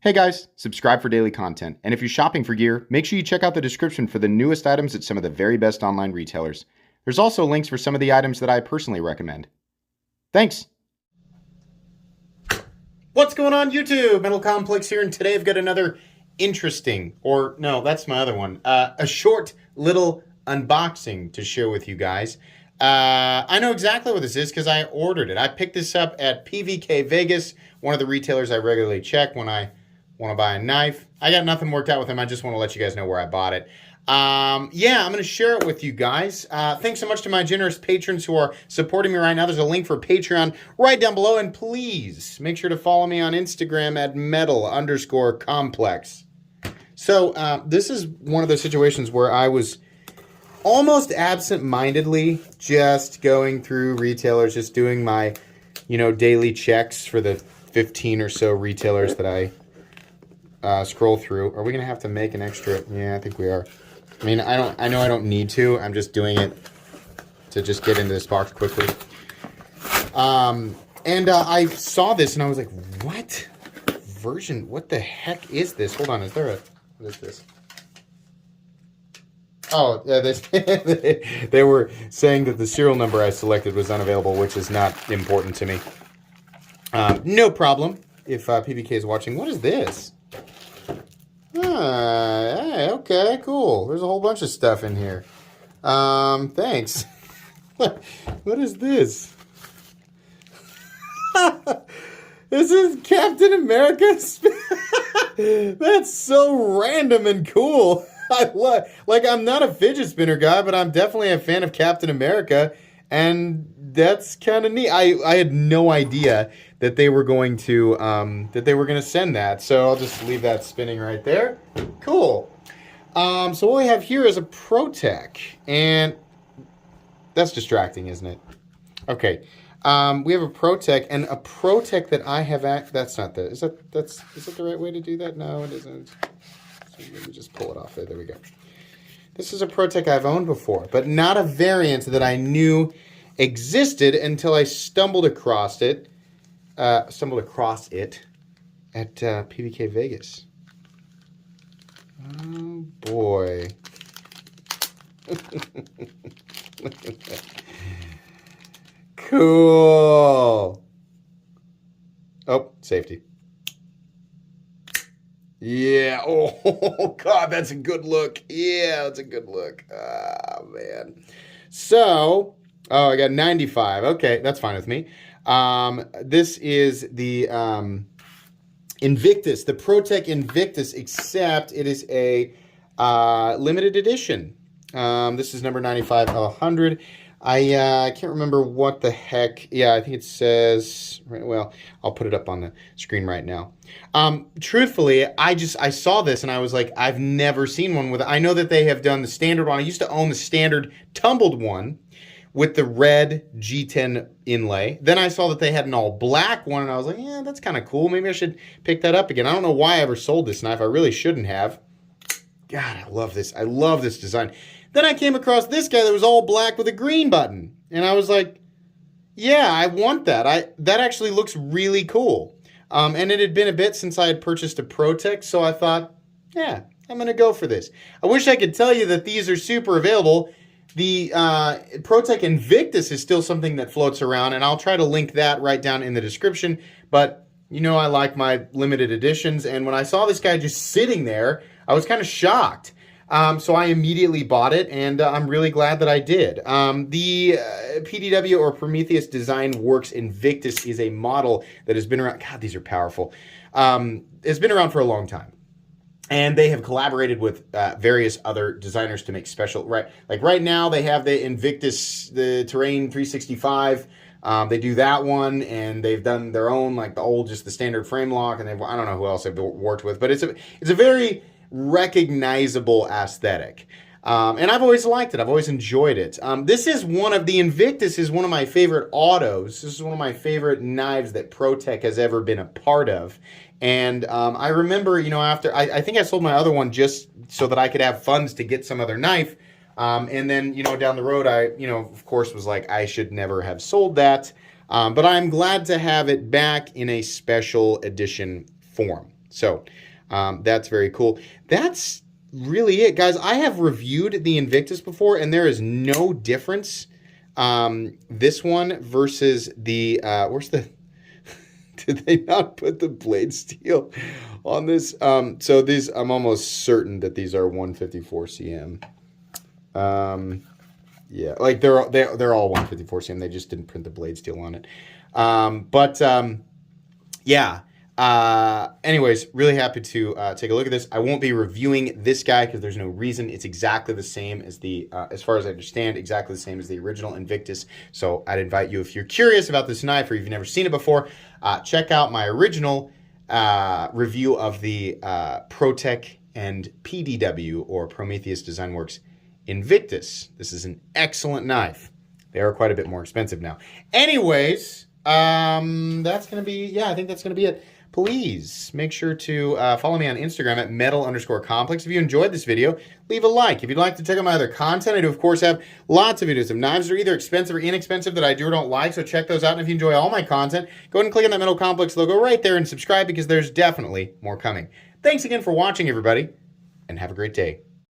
Hey guys, subscribe for daily content. And if you're shopping for gear, make sure you check out the description for the newest items at some of the very best online retailers. There's also links for some of the items that I personally recommend. Thanks! What's going on YouTube? Metal Complex here, and today I've got another interesting, or no, that's my other one, a short little unboxing to share with you guys. I know exactly what this is because I ordered it. I picked this up at PVK Vegas, one of the retailers I regularly check when I want to buy a knife. I got nothing worked out with them. I just want to let you guys know where I bought it. Yeah, I'm going to share it with you guys. Thanks so much to my generous patrons who are supporting me right now. There's a link for Patreon right down below. And please make sure to follow me on Instagram at metal_complex. So this is one of those situations where I was almost absent-mindedly just going through retailers, just doing my, daily checks for the 15 or so retailers that I scroll through. Are we going to have to make an extra? Yeah, I think we are. I mean, I know I don't need to. I'm just doing it to just get into this box quickly. I saw this and I was like, what version? What the heck is this? Hold on. What is this? Oh, they were saying that the serial number I selected was unavailable, which is not important to me. No problem if PBK is watching. What is this? Hey, okay, cool. There's a whole bunch of stuff in here. Thanks. What is this? This is Captain America. That's so random and cool. I'm not a fidget spinner guy, but I'm definitely a fan of Captain America, and that's kind of neat. I had no idea that they were going to send that, so I'll just leave that spinning right there. Cool. So what we have here is a ProTech, and that's distracting, isn't it? Okay. We have a ProTech, and a ProTech that I have that's not the, is that the right way to do that? No, it isn't. So let me just pull it off there. There we go. This is a ProTech I've owned before, but not a variant that I knew existed until I stumbled across it at PVK Vegas. Oh boy. Look at that. Cool. Oh, safety. Yeah. Oh, God, that's a good look. Yeah, that's a good look. Oh, man. So, I got 95. Okay, that's fine with me. This is the Invictus, the ProTech Invictus, except it is a limited edition. This is number 95 of 100. I can't remember what the heck. Yeah, I think it says, well, I'll put it up on the screen right now. Truthfully, I saw this and I was like, I've never seen one with, I know that they have done the standard one. I used to own the standard tumbled one with the red G10 inlay. Then I saw that they had an all black one and I was like, yeah, that's kind of cool. Maybe I should pick that up again. I don't know why I ever sold this knife. I really shouldn't have. God, I love this. I love this design. Then I came across this guy that was all black with a green button. And I was like, yeah, I want that. That actually looks really cool. And it had been a bit since I had purchased a ProTech, so I thought, yeah, I'm going to go for this. I wish I could tell you that these are super available. The ProTech Invictus is still something that floats around, and I'll try to link that right down in the description. But, I like my limited editions, and when I saw this guy just sitting there, I was kind of shocked. So I immediately bought it, and I'm really glad that I did. The PDW or Prometheus Design Works Invictus is a model that has been around. God, these are powerful. It's been around for a long time. And they have collaborated with various other designers to make special, right? Like right now, they have the Invictus, the Terrain 365. They do that one, and they've done their own, like just the standard frame lock, and I don't know who else they've worked with, but it's a very recognizable aesthetic. And I've always liked it. I've always enjoyed it. The Invictus is one of my favorite autos. This is one of my favorite knives that ProTech has ever been a part of. And I remember, after, I think I sold my other one just so that I could have funds to get some other knife. And then, down the road, I, of course, was like, I should never have sold that. But I'm glad to have it back in a special edition form. So that's very cool. That's really it, guys. I have reviewed the Invictus before, and there is no difference. This one versus the where's the did they not put the blade steel on this? So these, I'm almost certain that these are 154 cm. Yeah, like they're all 154 cm. They just didn't print the blade steel on it. Yeah. Anyways, really happy to take a look at this. I won't be reviewing this guy because there's no reason. It's exactly the same as the, as far as I understand, exactly the same as the original Invictus. So I'd invite you, if you're curious about this knife or you've never seen it before, check out my original review of the ProTech and PDW, or Prometheus Design Works Invictus. This is an excellent knife. They are quite a bit more expensive now. Anyways, that's going to be, yeah, I think that's going to be it. Please make sure to follow me on Instagram at metal_complex. If you enjoyed this video, leave a like. If you'd like to check out my other content, I do, of course, have lots of videos of knives that are either expensive or inexpensive that I do or don't like, so check those out. And if you enjoy all my content, go ahead and click on that Metal Complex logo right there and subscribe, because there's definitely more coming. Thanks again for watching, everybody, and have a great day.